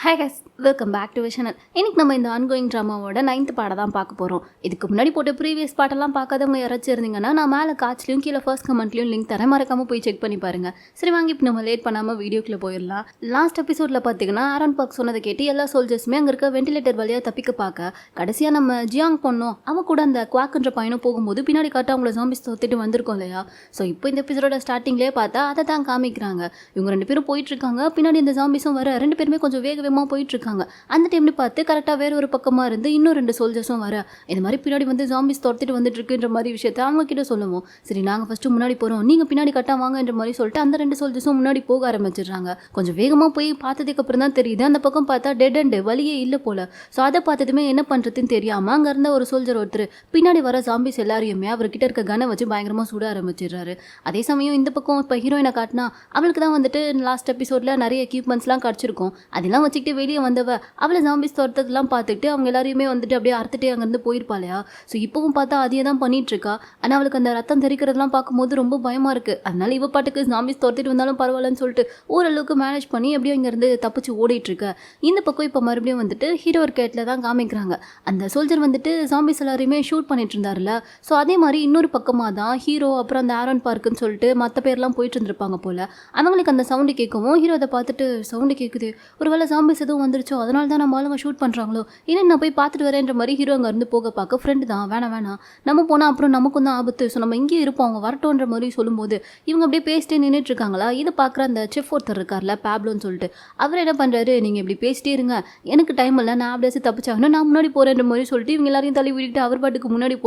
Hi guys, welcome back to channel. இன்னைக்கு நம்ம இந்த ஆன்கோயிங் ட்ராமாவோட 9th பாட தான் பார்க்க போகிறோம். இதுக்கு முன்னாடி போட்டு ப்ரீவியஸ் பாட்டெல்லாம் பார்க்காதவங்க யாராச்சும் இருந்தீங்கன்னா நான் மேலே காட்சிலையும் கீழே ஃபர்ஸ்ட் கமெண்ட்லையும் லிங்க் தரேன், மறக்காமல் போய் செக் பண்ணி பாருங்கள். சரி வாங்கி இப்போ நம்ம லேட் பண்ணாமல் வீடியோக்குள்ளே போயிடலாம். லாஸ்ட் எபிசோடில் பார்த்தீங்கன்னா ஆரன் பார்க் சொன்னதை கேட்டு எல்லா சோல்ஜர்ஸுமே அங்கே இருக்க வெண்டிலேட்டர் வழியாக தப்பிக்க பார்க்க கடைசியாக நம்ம ஜியாங் பொண்ணோம் அவன் கூட அந்த குவாக்குன்ற பையனும் போகும்போது பின்னாடி காட்ட அவங்கள ஜாம்பிஸ் தோத்துட்டு வந்திருக்கோம் இல்லையா. ஸோ இப்போ இந்த எபிசோட ஸ்டார்டிங்லேயே பார்த்தா அதை தான் காமிக்கிறாங்க. இவங்க 2 பேரும் போயிட்டு இருக்காங்க, பின்னாடி இந்த ஜாம்பிஸும் வர 2 பேருமே கொஞ்சம் வேகமாக போயிட்டு இருக்காங்க. அந்த டைம்ல பார்த்து கரெக்டாக வேற ஒரு பக்கமாக இருந்து இன்னும் 2 சோல்ஜர்ஸும் வர இந்த மாதிரி பின்னாடி வந்து ஜாம்பிஸ் துரத்திட்டு வந்துட்டு இருக்குன்ற மாதிரி விஷயத்த அவங்க கிட்ட சொல்லுவோம். சரி நாங்கள் ஃபஸ்ட்டு முன்னாடி போகிறோம், நீங்கள் பின்னாடி கட்டா வாங்கன்ற மாதிரி சொல்லிட்டு அந்த 2 சோல்ஜர்ஸும் முன்னாடி போக ஆரம்பிச்சிடுறாங்க. கொஞ்சம் வேகமாக போய் பார்த்ததுக்கு அப்புறம் தான் தெரியுது அந்த பக்கம் பார்த்தா டெட் அண்டு வழியே இல்லை போல. ஸோ அதை பார்த்ததுமே என்ன பண்ணுறதுன்னு தெரியாமல் அங்கே இருந்த ஒரு சோல்ஜர் ஒருத்தர் பின்னாடி வர ஜாம்பிஸ் எல்லாரையுமே அவர்கிட்ட இருக்க கனை வச்சு பயங்கரமாக சுட ஆரம்பிச்சிடுறாரு. அதே சமயம் இந்த பக்கம் இப்போ ஹீரோயினை காட்டினா அவளுக்கு தான் வந்துட்டு லாஸ்ட் எபிசோடில் நிறைய எக்யூப்மெண்ட்ஸ்லாம் கிடச்சிருக்கும். அதெல்லாம் வச்சுக்கிட்டு வெளியே வந்தவ அவளை ஜாம்பிஸ் தோட்டத்தெல்லாம் பார்த்துட்டு அவங்க எல்லாரையுமே வந்துட்டு அப்படியே அறுத்துட்டே அங்கேருந்து போயிருப்பாளையா. ஸோ இப்போவும் பார்த்தா அதையே தான் பண்ணிட்டு இருக்கா. ஆனால் அவளுக்கு அந்த ரத்தம் தெரிக்கிறதுலாம் பார்க்கும்போது ரொம்ப பயமாக இருக்குது. அதனால இவ பாட்டுக்கு ஜாம்பிஸ் தோர்த்திட்டு வந்தாலும் பரவாயில்லன்னு சொல்லிட்டு ஓரளவுக்கு மேனேஜ் பண்ணி எப்படியும் இங்கேருந்து தப்பிச்சு ஓடிட்டு இருக்க. இந்த பக்கம் இப்போ மறுபடியும் வந்துட்டு ஹீரோ ஒரு கேட்டில் தான் காமிக்கிறாங்க. அந்த சோல்ஜர் வந்துட்டு ஜாம்பிஸ் எல்லாரையுமே ஷூட் பண்ணிட்டு இருந்தாருல. ஸோ அதே மாதிரி இன்னொரு பக்கமாக தான் ஹீரோ அப்புறம் அந்த ஆரன் பார்க்குன்னு சொல்லிட்டு மற்ற பேர்லாம் போயிட்டு இருந்திருப்பாங்க போல். அவங்களுக்கு அந்த சவுண்டு கேட்கவும் ஹீரோ அதை பார்த்துட்டு சவுண்டு கேட்குது, ஒரு வேளை ஜாம்பிஸ் எதுவும் வந்துருச்சோ அதனால தான் நம்ம ஆளுங்க ஷூட் பண்ணுறாங்களோ, இன்னும் நான் போய் பார்த்துட்டு வரேன்ற மாதிரி ஹீரோ அங்கே இருந்து போக பார்க்க ஃப்ரெண்டு தான் வேணாம் நம்ம போனால் அப்புறம் நமக்கும் தான் ஆபத்து, ஸோ நம்ம இங்கேயே இருப்போம் அவங்க வரட்டோன்ற மாதிரி சொல்லும்போது இவங்க அப்படியே பேசிட்டே நின்றுட்டு இருக்காங்களா. இதை பார்க்குற அந்த செஃப் ஒருத்தர் இருக்கார்ல பேப்லோன்னு சொல்லிட்டு அவர் என்ன பண்ணுறாரு, நீங்கள் இப்படி பேசிட்டே இருங்க, எனக்கு டைம் இல்லை, நான் அப்படியே தப்பிச்சாங்கன்னா நான் முன்னாடி போகிறேன்ற மாதிரி சொல்லிட்டு இவங்க எல்லாரையும் தள்ளி விட்டுட்டு அவர் பாட்டுக்கு முன்னாடி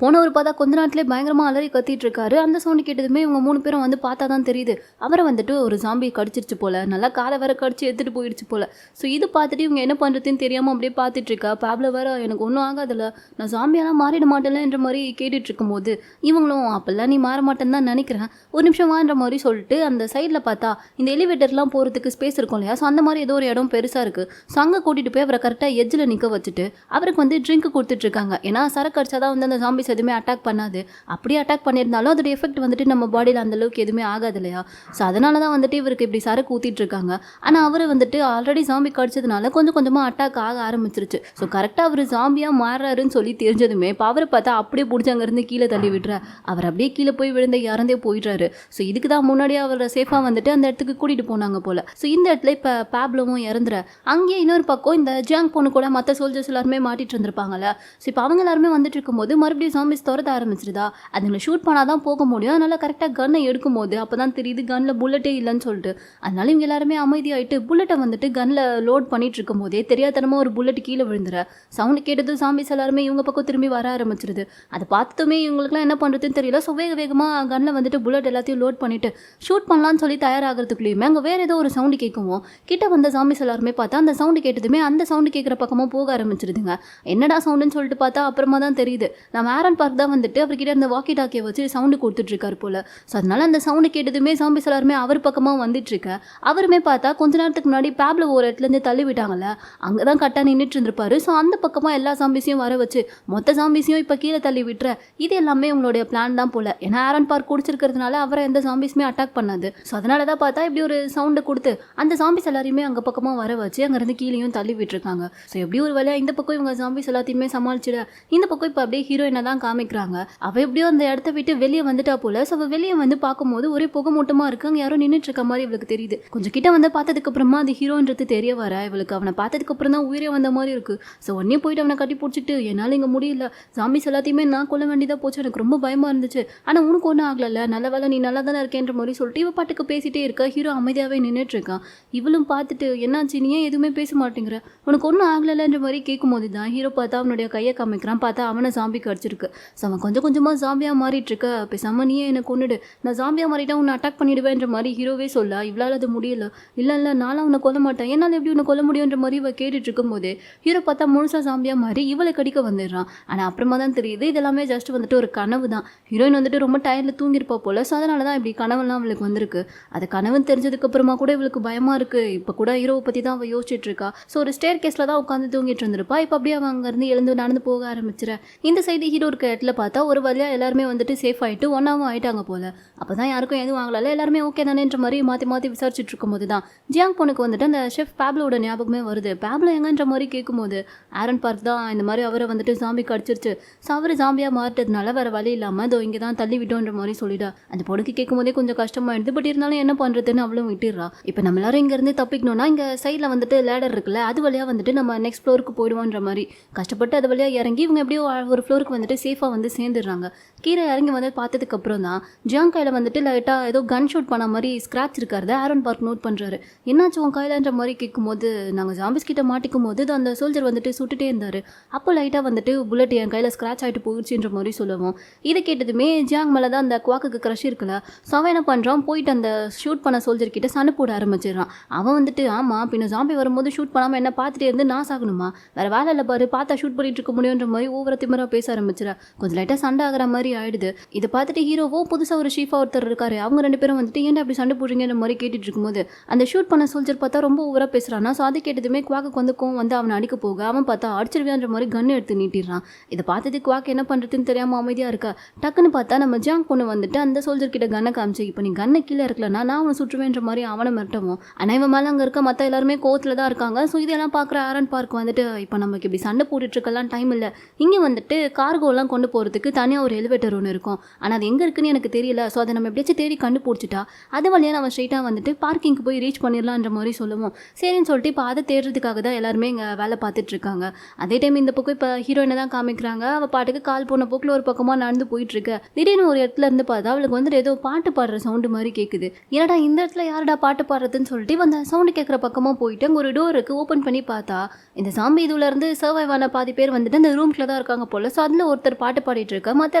போனவர் பார்த்தா கொஞ்ச நேரத்திலே பயங்கரமாக அலறி கத்திட்டு இருக்காரு. அந்த சவுண்டு கேட்டதுமே இவங்க 3 பேரும் வந்து பார்த்தா தான் தெரியுது அவரை வந்துட்டு ஒரு ஜாம்பி கடிச்சிருச்சு போல, நல்லா காலை வேற கடிச்சு எடுத்துகிட்டு போயிடுச்சு போல. ஸோ இது பார்த்துட்டு இவங்க என்ன பண்ணுறதுன்னு தெரியாமல் அப்படியே பார்த்துட்டு இருக்கா. பேப்ல வேற எனக்கு ஒன்றும் ஆகாதில்ல, நான் ஜாம்பியெல்லாம் மாறிட மாட்டேன்ன்ற மாதிரி கேட்டுட்டு இருக்கும்போது இவங்களும் அப்பெல்லாம் நீ மாற மாட்டேன்னு தான் நினைக்கிறேன், ஒரு நிமிஷம் வான்ற மாதிரி சொல்லிட்டு அந்த சைடில் பார்த்தா இந்த எலிவேட்டர்லாம் போகிறதுக்கு ஸ்பேஸ் இருக்கும் இல்லையா. ஸோ அந்த மாதிரி ஏதோ ஒரு இடம் பெருசாக இருக்குது. ஸோ அங்கே கூட்டிகிட்டு போய் அவரை கரெக்டாக எஜ்ஜில் நிற்க வச்சுட்டு அவருக்கு வந்து ட்ரிங்க் கொடுத்துட்டு இருக்காங்க. ஏன்னா சரக்கு அடிச்சா தான் வந்து அந்த ஜாம்பிஸ் எதுவுமே அட்டாக் பண்ணாது. அப்படியே அட்டாக் பண்ணியிருந்தாலும் அதோட எஃபெக்ட் வந்துட்டு நம்ம பாடியில் அந்தளவுக்கு எதுவுமே ஆகாது இல்லையா. ஸோ அதனால தான் வந்துட்டு இவருக்கு இப்படி சரக்கு ஊற்றிட்டு இருக்காங்க. ஆனால் அவர் வந்துட்டு ஆல்ரெடி ஜாம்பி கடிச்சதுனால கொஞ்சம் கொஞ்சமாக அட்டாக் ஆக ஆரம்பிச்சிருச்சு. ஸோ கரெக்டாக அவர் ஜாம்பியாக மாறுறாருன்னு சொல்லி தெரிஞ்சதுமே இப்போ அவரை பார்த்தா அப்படியே பிடிச்சி அங்கேருந்து கீழே தள்ளி விடுற அவர் அப்படியே கீழே போய் விழுந்து இறந்தே போயிடுறாரு. ஸோ இதுக்கு தான் முன்னாடியே அவரை சேஃபாக வந்துட்டு அந்த இடத்துக்கு கூட்டிகிட்டு போனாங்க போல். ஸோ இந்த இடத்துல இப்போ பேப்லவும் இறந்துற அங்கேயே இன்னொரு பக்கம் இந்த ஜியாங் பொண்ணு கூட மற்ற சோல்ஜர்ஸ் எல்லாருமே மாட்டிட்டு இருந்திருப்பாங்கல்ல. ஸோ இப்போ அவங்க எல்லாருமே வந்துட்டு இருக்கும்போது மறுபடியும் ஜாம்பிஸ் துரத்த ஆரம்பிச்சிருதா. அதுங்களை ஷூட் பண்ணால் தான் போக முடியும். அதனால கரெக்டாக கன்னை எடுக்கும் போது அப்போ தான் தெரியுது கன்னில் புல்லட்டே இல்லைன்னு சொல்லிட்டு. அதனால இவங்க எல்லாருமே அமைதியாகிட்டு புல்லட்டை வந்துட்டு கன்னில் லோட் பண்ணிட்டு இருக்கும் போதே தெரியாதனமாக ஒரு புல்லட் கீழே விழுந்துற சவுண்டு கேட்டது ஜாம்பிஸ் எல்லாருமே இவங்க பக்கம் திரும்பி வர ஆரம்பிச்சிருது. அதை பார்த்துமே இவங்களுக்குலாம் என்ன பண்ணுறதுன்னு தெரியல. ஸோ வேகமாக கன்னில் வந்துட்டு புல்லட் எல்லாத்தையும் லோட் பண்ணிவிட்டு ஷூட் பண்ணலான்னு சொல்லி தயாராகிறதுக்குள்ளேயுமே அங்கே வேறு ஏதோ ஒரு சவுண்டு கேட்கவும் கிட்ட வந்த ஜாம்பிஸ் எல்லாருமே பார்த்தா அந்த சவுண்டு கேட்டதுமே அந்த சவுண்டு கேட்குற பக்கமாக போக ஆரம்பிச்சிருதுங்க. என்னடா சவுண்டுன்னு சொல்லிட்டு பார்த்தா அப்புறமா தான் தெரியுது நம்ம ஆரன் பார்க் தான் வந்துட்டு அவர்கிட்ட அந்த வாக்கி டாக்கியை வச்சு சவுண்டு கொடுத்துட்ருக்காரு போல். ஸோ அதனால அந்த சவுண்டு கேட்டதுமே ஜாம்பிஸ் எல்லாருமே அவர் பக்கமாக வந்துட்டுருக்க. அவருமே பார்த்தா கொஞ்ச நேரத்துக்கு முன்னாடி பேப்ல ஒரு இடத்துலேருந்து தள்ளி விட்டாங்கல்ல, அங்கே தான் கரெக்டாக நின்றுட்டு இருந்திருப்பாரு. ஸோ அந்த பக்கமாக எல்லா ஜாம்பிஸையும் வர வச்சு மொத்த ஜாம்பிஸையும் இப்போ கீழே தள்ளி விட்டுற இது எல்லாமே உங்களுடைய பிளான் தான் போல. ஏன்னா ஆரன் பார்க் குடிச்சிருக்கிறதுனால அவரை எந்த ஜாம்பிஸுமே அட்டாக் பண்ணாது. ஸோ அதனால தான் பார்த்தா இப்படி ஒரு சவுண்டு கொடுத்து அந்த ஜாம்பிஸ் எல்லாரையுமே அங்கே பக்கமாக வர வச்சு அங்கேருந்து கீழேயும் தள்ளி விட்டுருக்காங்க. ஸோ எப்படி ஒரு வேலையாக இந்த பக்கம் இவங்க ஜாம்பிஸ் எல்லாத்தையுமே சமாளிச்சிட இந்த பக்கம் இப்போ அப்படியே ஹீரோயினை தான் காமிக்கிறாங்க. அவள் எப்படியோ அந்த இடத்த விட்டு வெளியே வந்துட்டா போல. ஸோ அவள் வெளியே வந்து பார்க்கும்போது ஒரே புகை மூட்டமாக இருக்கு. அங்கே யாரும் நின்றுட்டு இருக்க மாதிரி இவளுக்கு தெரியுது. கொஞ்சம் கிட்ட வந்து பார்த்ததுக்கு அப்புறமா அது ஹீரோன்றது தெரிய வர இவளுக்கு அவனை பார்த்ததுக்கு அப்புறம் தான் உயிரே வந்த மாதிரி இருக்கு. ஸோ உடனே போயிட்டு அவனை கட்டி பிடிச்சிட்டு என்னால் இங்கே முடியல, ஜாம்பிஸ் எல்லாத்தையுமே நான் கொல்ல வேண்டியதாக போச்சு, எனக்கு ரொம்ப பயமாக இருந்துச்சு, ஆனால் உனக்கு ஒன்றும் ஆகலை, நல்ல வேலை நீ நல்லா தானே இருக்கேன்ற மாதிரி சொல்லிட்டு இவ பாட்டுக்கு பேசிட்டே இருக்க. ஹீரோ அமைதியாகவே நின்றுட்டு இருக்கான். இவளும் பார்த்துட்டு என்னாச்சு நீ ஏன் எதுவுமே பேச மாட்டேங்கிற, உனக்கு ஒன்றும் ஆகலைன்ற மாதிரி கேட்கும்போது தான் ஹீரோ பார்த்தா அவனுடைய கையை காமிக்கிறான். பார்த்தா அவனை ஜாம்பி கடிச்சிருக்கு. ஸோ அவன் கொஞ்சம் கொஞ்சமாக ஜாம்பியாக மாறிட்டு இருக்க. பேசாமல் நீயே எனக்கு கொண்டுடு, நான் ஜாம்பியாக மாறிட்டா உன்னை அட்டாக் பண்ணிடுவேன்ற மாதிரி ஹீரோவே சொல்ல இவளால் அது முடியல. இல்லை நானும் உன்னை கொல்ல மாட்டேன், என்னால் எப்படி உன்னை கொல்ல முடியுன்ற மாதிரி இவ கேட்டுட்டு இருக்கும்போது ஹீரோ பார்த்தா முழுசாக ஜாம்பியாக மாறி இவளை கடிக்க வந்துடுறான். ஆனால் அப்புறமா தான் தெரியுது இதெல்லாமே ஜஸ்ட் வந்துட்டு ஒரு கனவு தான். ஹீரோயின் வந்துட்டு ரொம்ப டயர்டில் தூங்கியிருப்பா போல். ஸோ அதனால தான் இப்படி கனவெல்லாம் அவளுக்கு வந்திருக்கு. அது கனவுன்னு தெரிஞ்சதுக்கு அப்புறமா கூட இவளுக்கு பயமாக இருக்குது. இப்போ கூட ஹீரோவை பற்றி தான் அவள் யோசிச்சுட்டு இருக்கா. ஸோ ஒரு ஸ்டேர் கேஸில் தான் உட்காந்து தூங்கிட்டு இருந்திருப்பா. இப்போ அப்படியே அவன் அங்கேருந்து எழுந்து நடந்து போக ஆரம்பிச்சிட இந்த சைடு ஹீரோ இருக்க இடத்துல பார்த்தா ஒரு வழியாக எல்லாருமே வந்துட்டு சேஃப் ஆகிட்டு ஒன்றாவும் ஆகிட்டாங்க போல். அப்போ தான் யாருக்கும் எதுவும் வாங்கல, எல்லாருமே ஓகே தானேன்ற மாதிரி மாற்றி விசாரிச்சுட்டு இருக்கும்போது தான் ஜியாங் பொண்ணுக்கு வந்துட்டு அந்த ஷெஃப் பேப்லோட ஞாபகமே வருது. பேப்லோ எங்கன்ற மாதிரி கேட்கும்போது ஆரன் பார்க் தான் இந்த மாதிரி அவரை வந்துட்டு ஜாம்பி கடிச்சிருச்சு. ஸோ அவர் ஜாம்பியாக மாறிட்டதுனால வேறு வழி இல்லாமல் அதோ இங்கே தான் தள்ளி விட்டோன்ற மாதிரி சொல்லிட்டா. அந்த பொண்ணுக்கு கேட்கும் போதே கொஞ்சம் கஷ்டமாயிடுது. பட் இருந்தாலும் என்ன பண்ணுறதுன்னு அவளும் விட்டுடுறா. இப்போ நம்ம எல்லாரும் இங்கேருந்து தப்பிக்கணும்னா இங்கே சைடில் வந்துட்டு லேடர் இருக்குல்ல, அது வழியாக வந்துட்டு நம்ம நெக்ஸ்ட் ஃப்ளோருக்கு போயிடுவோன்ற மாதிரி கஷ்டப்பட்டு அது வழியாக இறங்கி இவங்க எப்படியோ ஒரு ஃப்ளோருக்கு வந்துட்டு சேஃபாக வந்து சேர்ந்துடுறாங்க. கீழே இறங்கி வந்து பார்த்ததுக்கப்புறம் தான் ஜியாங் கையில் வந்துட்டு லைட்டாக ஏதோ கன் ஷூட் பண்ண மாதிரி ஸ்க்ராட்ச் இருக்காரு. ஆரன் பார்க் நோட் பண்ணுறாரு. என்னாச்சு உன் கையிலன்ற மாதிரி கேட்கும்போது நாங்கள் ஜாம்பிஸ் கிட்ட மாட்டிக்கும் போது அந்த சோல்ஜர் வந்துட்டு சுட்டுட்டே இருந்தார். அப்போ லைட்டாக வந்துட்டு புல்லட் என் கையில் ஸ்க்ராட்ச் ஆகிட்டு போயிடுச்சுன்ற மாதிரி சொல்லுவோம். இதை கேட்டதுமே ஜியாங் மேலே தான் அந்த குவாக்கு க்ரஷ் இருக்குல்ல, ஸோ அவன் என்ன பண்ணுறான், போயிட்டு அந்த ஷூட் பண்ண சோல்ஜர் கிட்ட சண்டை போட ஆரம்பிச்சிடுறான். அவன் வந்துட்டு ஆமாம் பின்ன ஜாம்பி வரும்போது ஷூட் பண்ணாமல் என்ன பார்த்துட்டே இருந்து நான் சாகணுமா, வேறு வேலை இல்லை பாரு, பார்த்தா ஷூட் பண்ணிட்டு இருக்க முடியுன்ற மாதிரி ஓவர திமிரா பேச ஆரம்பிச்சிடா. கொஞ்சம் லைட்டாக சண்டை ஆகிற மாதிரி ஆயிடுது. இதை பார்த்துட்டு ஹீரோவோ புதுசாக ஒரு ஷீஃபா ஒருத்தர் இருக்காரு, அவங்க 2 பேரும் வந்துட்டு ஏன்டா அப்படி சண்டை போடுறீங்கன்ற மாதிரி கேட்டுட்டு இருக்கும்போது அந்த ஷூட் பண்ண சோல்ஜர் பார்த்தா ரொம்ப ஓவராக பேசுகிறானா. ஸோ அதை கேட்டதுமே குவாக்கு வந்து கோவம் வந்து அவனை அடிக்க போக அவன் பார்த்தா அடிச்சிருவியான்ற மாதிரி கன் எடுத்து நீட்டிடுறான். இதை பார்த்தது குவாக்கு என்ன பண்ணுறதுன்னு தெரியாமல் அமைதியாக இருக்கா. டக்குன்னு பார்த்தா நம்ம ஜியாங் பொண்ணு வந்துட்டு அந்த சோல்ஜர் கிட்ட கன்னை காமிச்சு, இப்போ நீ கண்ணை கீழே இருக்கலன்னா நான் அவனை சுற்றுவேன்ற மாதிரி அவனை மிரட்டவும். ஆனால் இவன் மேலே அங்கே இருக்க மற்ற எல்லாருமே கோவத்தில் தான் இருக்காங்க. ஸோ இதெல்லாம் பார்க்குற ஆரன் பார்க் வந்துட்டு இப்போ நமக்கு இப்படி சண்டை போட்டுட்ருக்கலாம் டைம் இல்லை, இங்கே வந்துட்டு கார்கோலாம் கொண்டு போகிறதுக்கு தனியாக ஒரு எலிவேட்டர் ஒன்று இருக்கும், ஆனால் அது எங்கே இருக்குன்னு எனக்கு தெரியல, ஸோ அதை நம்ம எப்படியாச்சும் தேடி கண்டுபிடிச்சிட்டா அது வழியாக நம்ம ஸ்ட்ரெயிட்டாக வந்துட்டு பார்க்கிங்க்கு போய் ரீச் பண்ணிடலான்ற மாதிரி சொல்லுவோம். சரின்னு சொல்லிட்டு இப்போ அதை தேடுறதுக்காக தான் எல்லாருமே இங்கே வேலை பார்த்துட்ருக்காங்க. அதே டைம் இந்த பக்கம் இப்போ ஹீரோயினை தான் காமிக்கிறாங்க. அவள் பாட்டுக்கு கால் போன போக்கில் ஒரு பக்கமாக நடந்து போயிட்டுருக்கு. திடீர்னு ஒரு இடத்துல இருந்து பார்த்தா அவளுக்கு வந்துட்டு ஏதோ பாட்டு பாடுற சவுண்டு மாதிரி கேட்குது. என்னடா இந்த இடத்துல யாருடா பாட்டு பாடுறதுன்னு சொல்லிட்டு அந்த சவுண்டு கேட்குற பக்கமாக போயிட்டு அங்கே ஒரு டோருக்கு ஓப்பன் பண்ணி பார்த்தா இந்த சாம்பி இதுலேருந்து சர்வைவ் ஆன பாதி பேர் வந்துட்டு அந்த ரூம்ல தான் இருக்காங்க போல. ஸோ அதில் ஒருத்தர் பாட்டு பாடிட்டு இருக்கா, மற்ற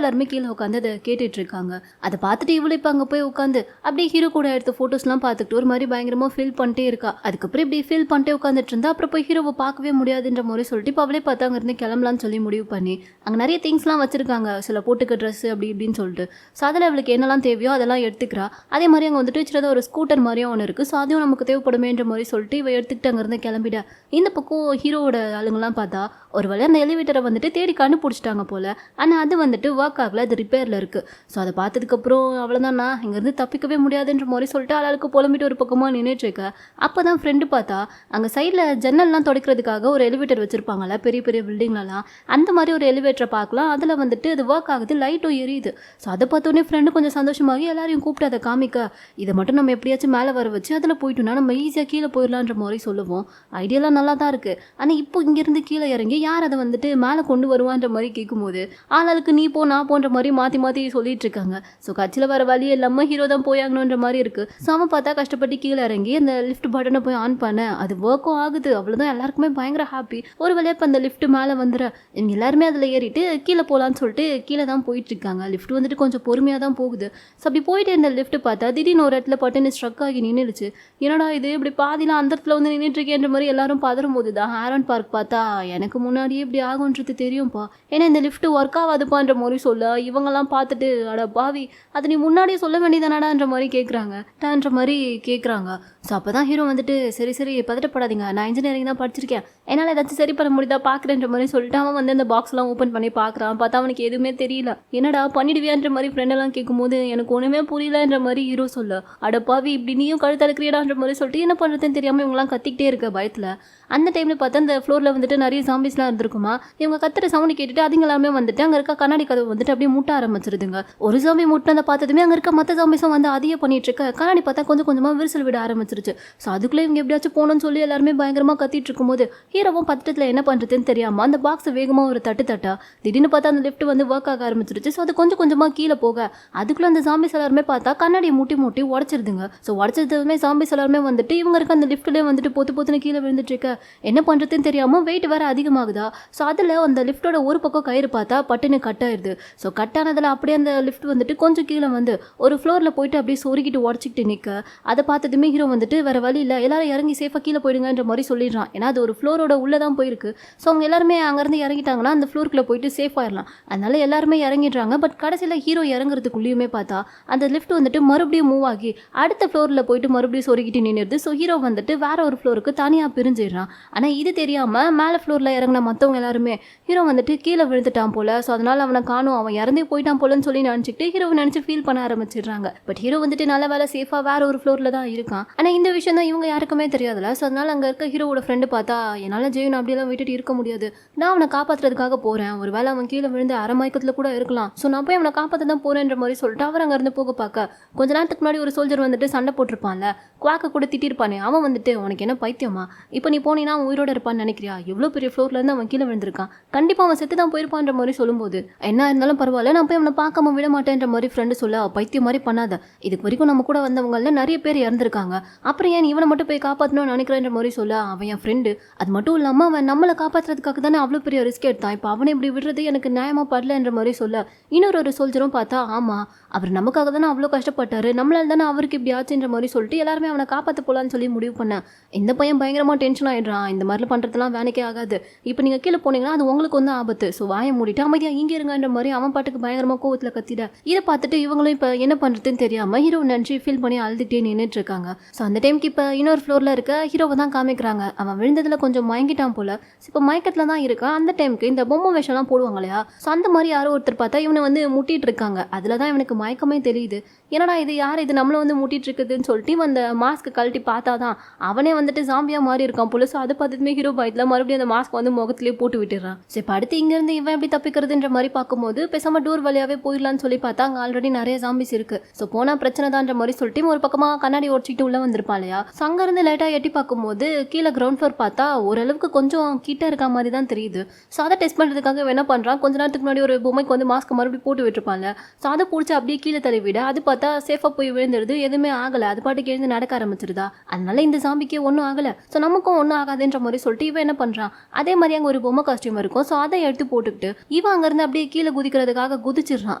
எல்லாருமே கீழே உட்காந்து அதை கேட்டுட்டு இருக்காங்க. அதை பார்த்துட்டு இவ்வளோ இப்போ அங்கே போய் உட்காந்து அப்படியே ஹீரோ கூட எடுத்த ஃபோட்டோஸ்லாம் பார்த்துக்கிட்டு ஒரு மாதிரி பயங்கரமாக ஃபீல் பண்ணிட்டே இருக்கா. அதுக்கப்புறம் இப்படி ஃபீல் பண்ணிட்டே உட்காந்துட்டு இருந்தா அப்புறம் போய் ஹீரோவை பார்க்கவே முடியாதுன்ற மாதிரி சொல்லிட்டு இப்போ அவளே பார்த்து அங்கே இருந்து கிளம்பலான்னு சொல்லி முடிவு பண்ணி அங்கே நிறைய திங்ஸ்லாம் வச்சிருக்காங்க, சில போட்டுக்க ட்ரெஸ் அப்படி இப்படின்னு சொல்லிட்டு. ஸோ அதில் அவளுக்கு என்னெல்லாம் தேவையோ அதெல்லாம் எடுத்துக்கிறா. அதே மாதிரி அங்கே வந்துட்டு சின்னதாக ஒரு ஸ்கூட்டர் மாதிரியும் ஒன்று இருக்குது. ஸோ அதையும் நமக்கு தேவைப்படுமேன்ற மாதிரி சொல்லிட்டு இவ எடுத்துக்கிட்டு அங்கேருந்து கிளம்பிட. இந்த பக்கம் ஹீரோவோட ஆளுங்கெல்லாம் பார்த்தா ஒரு வேளை அந்த எலிவேட்டரை வந்துட்டு தேடி கண்டுபிடிச்சிட்டாங்க போல். ஆனால் அது வந்துட்டு ஒர்க் ஆகலை, அது ரிப்பேரில் இருக்குது. ஸோ அதை பார்த்ததுக்கப்புறம் அவ்வளோதான், நான் இங்கேருந்து தப்பிக்கவே முடியாதுன்ற மாதிரி சொல்லிட்டு ஆளுக்கு புலம்பிட்டு ஒரு பக்கமாக நின்றுட்டுருக்க. அப்போ தான் ஃப்ரெண்டு பார்த்தா அங்கே சைடில் ஜன்னல்லாம் துடைக்கிறதுக்காக ஒரு எலிவேட்டர் வச்சுருப்பாங்கல்ல பெரிய பெரிய பில்டிங்லலாம், அந்த மாதிரி ஒரு எலிவேட்டரை பார்க்கலாம். அதில் வந்துட்டு அது ஒர்க் ஆகுது, லைட்டும் எரியுது. ஸோ அதை பார்த்தோன்னே ஃப்ரெண்டு கொஞ்சம் சந்தோஷமாகி எல்லாரையும் கூப்பிட்டு அதை காமிக்க, இதை மட்டும் நம்ம எப்படியாச்சும் மேலே வர வச்சு அதில் போயிட்டோம்னா நம்ம ஈஸியாக கீழே போயிடலான்ற மாதிரி சொல்லுவோம். ஐடியாலாம் நல்லா தான் இருக்குது. ஆனால் இப்போ இங்கேருந்து கீழே இறங்கி யார் அதை வந்துட்டு மேலே கொண்டு வருவான்ற மாதிரி கேட்கும்போது ஆளாளுக்கு நீ போ நான் போன்ற மாதிரி மாற்றி மாற்றி சொல்லிட்டு இருக்காங்க. ஸோ கட்சியில் வர வழியே இல்லாமல் ஹீரோ தான் போயாகணுன்ற மாதிரி இருக்குது. ஸோ அவன் பார்த்தா கஷ்டப்பட்டு கீழே இறங்கி அந்த லிஃப்ட் பட்டனை போய் ஆன் பண்ண, அது ஒர்க்கும் ஆகுது. அவ்வளோதான், எல்லாருக்குமே பயங்கர ஹாப்பி. ஒரு வழியாக இப்போ அந்த லிஃப்ட் மேலே வந்துட இவங்க எல்லாருமே அதில் ஏறிட்டு கீழே போகலான்னு சொல்லிட்டு கீழே தான் போயிட்டுருக்காங்க. லிஃப்ட் வந்துட்டு கொஞ்சம் பொறுமையாக தான் போகுது. ஸோ அப்படி போயிட்டு இந்த லிஃப்ட் பார்த்தா திடீர்னு ஒரு இடத்துல பட்டுன்னு ஸ்ட்ரக் ஆகி நின்றுடுச்சு. என்னடா இது இப்படி பாதிலாம் அந்த இடத்துல வந்து நின்றுட்டுருக்கேன்ற மாதிரி எல்லாரும் பதறும் போது தான் ஆரன் பார்க் பார்த்தா எனக்கு முன்னாடியே இப்படி ஆகுன்றது தெரியும்ப்பா, ஏன்னா இந்த லிஃப்ட் ஒர்க் ஆகாதுப்பான்ற மாதிரி சொல்ல இவங்கெல்லாம் பார்த்துட்டு அட பாவி அதை நீ முன்னாடியே சொல்ல வேண்டியதானடான்ற மாதிரி கேட்குறாங்கன்ற மாதிரி கேட்குறாங்க. ஸோ அப்போ தான் ஹீரோ வந்துட்டு சரி சரி பதட்டப்படாதீங்க, நான் இன்ஜினியரிங் தான் படிச்சிருக்கேன், என்னால் ஏதாச்சும் சரி பண்ண முடியுதா பார்க்குறேன்ற மாதிரி சொல்லிட்டு அவன் வந்து அந்த பாக்ஸ்லாம் ஓப்பன் பண்ணி பார்க்குறான். பார்த்தா அவனுக்கு எதுவுமே தெரியல. என்னடா பண்ணிடுவியான்ற மாதிரி ஃப்ரெண்டெல்லாம் கேட்கும்போது எனக்கு ஒன்றுமே புரியலன்ற மாதிரி ஹீரோ சொல்ல அட பாவி இப்படி நீயும் கழுத்தடுக்கிறியடான்ற மாதிரி சொல்லிட்டு என்ன பண்ணுறதுன்னு தெரியாமல் இவங்களாம் கத்திக்கிட்டே இருக்க பயத்தில். அந்த டைமில் பார்த்தா அந்த ஃப்ளோரில் வந்துட்டு நிறைய ஜாம்பிஸ்லாம் இருந்திருக்குமா. இவங்க கத்துற சவுண்டு கேட்டுட்டு அதுங்க எல்லாமே வந்துட்டு அங்கே இருக்க கண்ணாடி கதவு வந்துட்டு அப்படியே முட்ட ஆரம்பிச்சிருதுங்க. ஒரு ஜாம்பி முட்டினதை பார்த்ததுமே அங்கே இருக்க மற்ற ஜாம்பிஸும் வந்து அதையே பண்ணிட்டு இருக்க கண்ணாடி பார்த்தா கொஞ்சம் கொஞ்சமாக விரிசல் விட ஆரம்பிச்சிருச்சு. ஸோ அதுக்குள்ளே இவங்க எப்படியாச்சும் போகணும்னு சொல்லி எல்லாருமே பயங்கரமாக கத்திட்டு இருக்கும்போது ஹீரோவும் பத்திரத்தில் என்ன பண்ணுறதுன்னு தெரியாமல் அந்த பாக்ஸை வேகமாக ஒரு தட்டா திடீர்னு பார்த்தா அந்த லிஃப்ட் வந்து ஒர்க் ஆக ஆரம்பிச்சிருச்சு. ஸோ அது கொஞ்சம் கொஞ்சமாக கீழே போக அதுக்குள்ளே அந்த ஜாம்பிஸ் எல்லாருமே பார்த்தா கண்ணாடியை முட்டி உடச்சிருதுங்க. ஸோ உடச்சதுமே ஜாம்பிஸ் எல்லாருமே வந்துட்டு இவங்க இருக்க அந்த லிஃப்ட்லேயே வந்துட்டு பொத்துன்னு கீழே விழுந்துட்டு இருக்க. என்ன பண்ணுறதுன்னு தெரியாமல் வெயிட் வேறு அதிகமாகுதா. ஸோ அதில் அந்த லிஃப்ட்டோட ஒரு பக்கம் கயிறு பார்த்தா பட்டுன்னு கட் ஆயிடுது. ஸோ கட் ஆனதில் அப்படியே அந்த லிஃப்ட் வந்துட்டு கொஞ்சம் கீழே வந்து ஒரு ஃப்ளோரில் போயிட்டு அப்படியே சொருகிட்டு உடச்சிக்கிட்டு நிற்க அதை பார்த்ததுமே ஹீரோ வந்துட்டு வேறு வழி இல்லை எல்லாரும் இறங்கி சேஃபாக கீழே போயிடுங்கன்ற மாதிரி சொல்லிடுறான். ஏன்னா அது ஒரு ஃப்ளோரோட உள்ளே தான் போயிருக்கு. ஸோ அவங்க எல்லாருமே அங்கேருந்து இறங்கிட்டாங்கன்னா அந்த ஃப்ளோருக்குள்ளே போயிட்டு சேஃப் ஆயிடலாம். அதனால எல்லாருமே இறங்கிடுறாங்க. பட் கடைசியில் ஹீரோ இறங்குறதுக்குள்ளேயுமே பார்த்தா அந்த லிஃப்ட் வந்துட்டு மறுபடியும் மூவ் ஆகி அடுத்த ஃப்ளோரில் போயிட்டு மறுபடியும் சொருகிட்டு நின்றுது. ஸோ ஹீரோ வந்துட்டு வேற ஒரு ஃப்ளோருக்கு தனியாக பிரிஞ்சிடுறான். ஆனால் இது தெரியாமல் மேலே ஃப்ளோரில் இறங்கின மற்றவங்க எல்லாருமே ஹீரோ வந்துட்டு கீழே விழுந்துட்டான் போல. ஸோ அதனால் அவனை காணும், அவன் இறந்தே போயிட்டான் போலன்னு சொல்லி நினச்சிக்கிட்டு ஹீரோவை நினச்சி ஃபீல் பண்ண ஆரம்பிச்சிடுறாங்க. பட் ஹீரோ வந்துட்டு நல்ல வேலை சேஃபாக வேற ஒரு ஃப்ளோரில் தான் இருக்கான். ஆனால் இந்த விஷயம் தான் இவங்க யாருக்குமே தெரியாது. தெரியாதுல. ஸோ அதனால அங்கே இருக்க ஹீரோவோட ஃப்ரெண்டு பார்த்தா என்னால் ஜெயின் அப்படியெல்லாம் விட்டுட்டு இருக்க முடியாது, நான் அவனை காப்பாற்றுறதுக்காக போகிறேன், ஒரு வேளை அவன் கீழே விழுந்து அரை மயக்கத்தில் கூட இருக்கலாம், ஸோ நான் போய் அவனை காப்பாற்ற தான் போகிறேன்ற மாதிரி சொல்லிட்டு அவர் அங்கேருந்து போக பார்க்க கொஞ்ச நேரத்துக்கு முன்னாடி ஒரு சோல்ஜர் வந்துட்டு சண்டை போட்டிருப்பான்ல, குவாக்க கூட திட்டிருப்பானே, அவன் வந்துட்டு உனக்கு என்ன பைத்தியமா, இப்போ நீ போனீங்கன்னா அவன் உயிரோட இருப்பான்னு நினைக்கிறியா, எவ்வளோ பெரிய ஃப்ளோர்லேருந்து அவன் கீழே விழுந்திருக்கான், கண்டிப்பாக அவன் செத்து தான் போயிருப்பான்ற மாதிரி சொல்லும்போது என்ன இருந்தாலும் பரவாயில்ல நான் போய் அவனை பார்க்காம விட மாட்டேன்ற மாதிரி ஃப்ரெண்டு சொல்ல, பைத்தியம் மாதிரி பண்ணாத, இதுக்கு வரைக்கும் நம்ம கூட வந்தவங்கள நிறைய பேர் இறந்துருக்காங்க, அப்புறம் ஏன் இவனை மட்டும் போய் காப்பாற்றணும்னு நினைக்கிறேன்ற மாதிரி சொல்ல, அவன் என் ஃப்ரெண்டு, அது மட்டும் இல்லாமல் அவன் நம்மளை காப்பாற்றுறதுக்காக தானே அவ்வளோ பெரிய ரிஸ்க் எடுத்தான், இப்போ அவனை இப்படி விடுறது எனக்கு நியாயமாக படலன்ற மாதிரி சொல்ல, இன்னொரு சோல்ஜரும் பார்த்தா ஆமாம் அவர் நமக்காக தானே அவ்வளோ கஷ்டப்பட்டாரு, நம்மளால தானே அவருக்கு இப்படி ஆச்சுன்ற மாதிரி சொல்லிட்டு எல்லாருமே அவனை காப்பாற்ற போகலான்னு சொல்லி முடிவு பண்ணேன். இந்த பையன் பயங்கரமாக டென்ஷன் ஆகிடுறான், இந்த மாதிரிலாம் பண்ணுறதுலாம் வேலைக்கே ஆகாது, இப்போ நீங்கள் கீழே போனீங்கன்னா அது உங்களுக்கு வந்து ஆபத்து, ஸோ வாயை மூடிட்டு அமைதியாக இங்கே இருங்கன்ற மாதிரி அவன் பாட்டுக்கு பயங்கரமாக கோவத்தில் கத்திட, இதை பார்த்துட்டு இவங்களும் இப்போ என்ன பண்ணுறதுன்னு தெரியாமல் ஹீரோ நினச்சி ஃபீல் பண்ணி அழுதுகிட்டே நின்றுட்டு இருக்காங்க. ஸோ அந்த டைமுக்கு இப்போ இன்னொரு ஃப்ளோரில் இருக்க ஹீரோவை தான் காமிக்கிறாங்க. அவன் விழுந்ததில் கொஞ்சம் மயங்கிட்டான் போல, இப்போ மயக்கத்தில் தான் இருக்கான். அந்த டைமுக்கு இந்த பொம்மை வேஷம்லாம் போடுவாங்க இல்லையா, ஸோ அந்த மாதிரி யாரோ ஒருத்தர் பார்த்தா இவனை வந்து முட்டிட்டு இருக்காங்க. அதில் தான் இவனுக்கு மயக்கமே தெரியுது, என்னடா இது யார் இது நம்மளை வந்து முட்டிட்டு இருக்குதுன்னு சொல்லிட்டு அந்த மாஸ்க் கழட்டி பார்த்தா தான் அவனே வந்துட்டு ஜாம்பியா மாறி இருக்கான் போல. ஸோ அதை பார்த்துமே ஹீரோ பயத்தில் மறுபடியும் அந்த மாஸ்க் வந்து முகத்திலேயே போட்டு விட்டுறான். சரி இப்போ அடுத்து இங்கேருந்து இவன் எப்படி தப்பிக்கிறதுன்ற மாதிரி பார்க்கும்போது பேசாம டோர் வழியாவே போயிடலான்னு சொல்லி பார்த்தா அங்கே ஆல்ரெடி நிறைய ஜாம்பிஸ் இருக்கு. ஸோ போனால் பிரச்சனை தான்ற மாதிரி சொல்லிட்டு ஒரு பக்கமாக கண்ணாடி ஓடிச்சிட்டு உள்ள வந்திருப்பான் இல்லையா. ஸோ அங்கேருந்து லைட்டாக எட்டி பார்க்கும்போது கீழே கிரவுண்ட் ஃப்ளோர் பார்த்தா ஓரளவுக்கு கொஞ்சம் கிட்ட இருக்க மாதிரி தான் தெரியுது. ஸோ அதை டெஸ்ட் பண்ணுறதுக்காக என்ன பண்ணுறான், கொஞ்ச நேரத்துக்கு முன்னாடி ஒரு பொம்மைக்கு வந்து மாஸ்க் மறுபடியும் போட்டு விட்டுருப்பான்ல. ஸோ அதை பிடிச்சி அப்படியே கீழே தள்ளி விட அது பார்த்தா சேஃபாக போய் விழுந்துடுது, எதுவுமே ஆகலை, அது பாட்டுக்கு எழுந்து நடக்க ஆரம்பிச்சிருதா. அதனால இந்த ஜாம்பிக்கே ஒன்றும் ஆகலை, ஸோ நமக்கும் ஒன்றும் ஆகாதுன்ற மாதிரி சொல்லிட்டு இவன் என்ன பண்ணுறான், அதே மாதிரி அங்கே ஒரு பொம்மை காஸ்டியூம் இருக்கும், ஸோ அதை எடுத்து போட்டுக்கிட்டு இவன் அங்கேருந்து அப்படியே கீழே குதிக்கிறதுக்காக குதிச்சிடுறான்.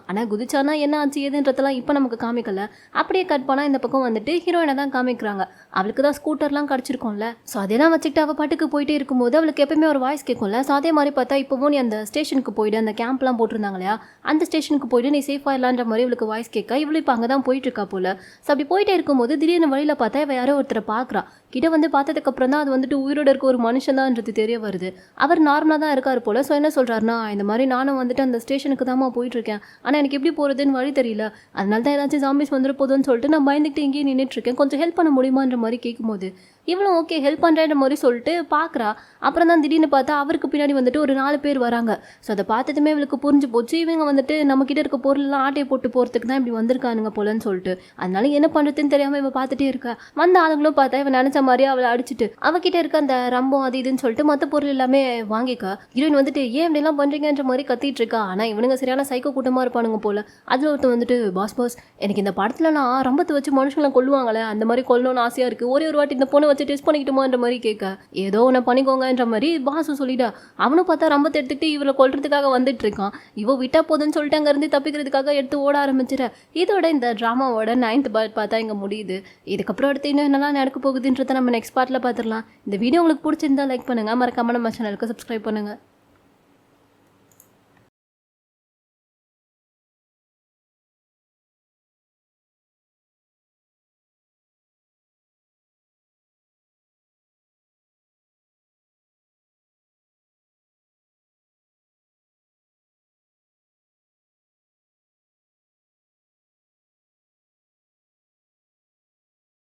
ஆனால் குதிச்சானா என்ன ஆச்சு ஏதுன்றதெல்லாம் இப்போ நமக்கு காமிக்கல. அப்படியே கட் பண்ணால் இந்த பக்கம் வந்துட்டு ஹீரோயினை தான் காமிக்கிறாங்க. அவளுக்கு தான் ஸ்கூட்டர்லாம் கிடச்சிருக்கோம்ல, ஸோ அதெல்லாம் வச்சுக்கிட்டு அவள் பாட்டுக்கு போயிட்டே இருக்கும்போது அவளுக்கு எப்பவுமே ஒரு வாய்ஸ் கேட்கும்ல. ஸோ அதே மாதிரி பார்த்தா இப்போவும் நீ அந்த ஸ்டேஷனுக்கு போயிட்டு அந்த கேம்ப்லாம் போட்டிருந்தாங்க இல்லையா, அந்த ஸ்டேஷனுக்கு போயிட்டு நீ சேஃபாக இல்லான்ற மாதிரி இவளுக்கு வாய்ஸ் கேட்க இவளு இப்போ அங்கே தான் போயிட்டு இருக்கா போல. ஸோ அப்படி போயிட்டே இருக்கும்போது திடீர்னு வழியில் பார்த்தா இவ யாரோ ஒருத்தரை பார்க்குறா. கிட்ட வந்து பார்த்ததுக்கப்புறம் தான் அது வந்துட்டு உயிரோடு இருக்க ஒரு மனுஷன் தான்ன்றது தெரிய வருது. அவர் நார்மலாக தான் இருக்கார் போல். ஸோ என்ன சொல்கிறாருன்னா, இந்த மாதிரி நானும் வந்துட்டு அந்த ஸ்டேஷனுக்கு தான்மா போயிட்டுருக்கேன், ஆனால் எனக்கு எப்படி போகிறதுன்னு வழி தெரியல, அதனால தான் ஏதாச்சும் ஜாம்பிஸ் வந்துட்டு போதுன்னு சொல்லிட்டு நான் பயந்துக்கிட்டு இங்கேயே நின்றுட்டுருக்கேன், கொஞ்சம் ஹெல்ப் பண்ண முடியுமான்ற மாதிரி கேட்கும்போது இவளும் ஓகே ஹெல்ப் பண்ணுறேன்ற மாதிரி சொல்லிட்டு பார்க்குறா. அப்புறம் தான் திடீர்னு பார்த்தா அவருக்கு பின்னாடி வந்துட்டு ஒரு 4 பேர் வராங்க. ஸோ அதை பார்த்ததுமே இவளுக்கு புரிஞ்சு போச்சு, இவங்க வந்துட்டு நம்மக்கிட்ட இருக்க பொருள்லாம் ஆட்டையை போட்டு போகிறதுக்கு தான் இப்படி வந்திருக்கானுங்க போலன்னு சொல்லிட்டு. அதனால என்ன பண்ணுறதுன்னு தெரியாமல் இவள் பார்த்துட்டே இருக்கா. வந்த ஆளுங்களும் பார்த்தா இவன் நினச்ச மாதிரி அவளை அடிச்சுட்டு அவகிட்ட இருக்க அந்த ரம்பம் அது இதுன்னு சொல்லிட்டு மற்ற பொருள் எல்லாமே வாங்கிக்கா. ஹீரோயின் வந்துட்டு ஏன் இப்படிலாம் பண்ணுறீங்கன்ற மாதிரி கத்திட்டு இருக்கா. ஆனால் இவனுங்க சரியான சைக்கோ கூட்டமாக இருப்பானுங்க போல. அதில் ஒருத்தர் வந்துட்டு பாஸ் எனக்கு இந்த படத்துலலாம் ரம்பத்தை வச்சு மனுஷங்களை கொல்லுவாங்களே, அந்த மாதிரி கொல்லணும்னு ஆசையாக இருக்குது, ஒரே ஒரு வாட்டி இந்த பொண்ணை வச்சு டெஸ்ட் பண்ணிக்கிட்டுமான்ற மாதிரி கேட்க, ஏதோ ஒன்று பண்ணிக்கோங்கன்ற மாதிரி பாசு சொல்லிட்டா. அவனும் பார்த்தா ரம்பத்தை எடுத்துக்கிட்டு இவளை கொல்றதுக்காக வந்துட்டு இருக்கான். இவ விட்டா போதுன்னு சொல்லிட்டு அங்கேருந்து தப்பிக்கிறதுக்காக எடுத்து ஓட ஆரம்பிச்சிட. இதோட இந்த ட்ராமாவோட 9th பார்ட் பார்த்தா இங்கே முடியுது. இதுக்கப்புறம் அடுத்து இன்னும் என்னெல்லாம் நடக்க போகுதுன்றதை நம்ம நெக்ஸ்ட் பார்ட்டில் பார்த்துடலாம். இந்த வீடியோ உங்களுக்கு பிடிச்சிருந்தா லைக் பண்ணுங்கள், மறக்காம நம்ம சேனலுக்கு சப்ஸ்கிரைப் பண்ணுங்கள்.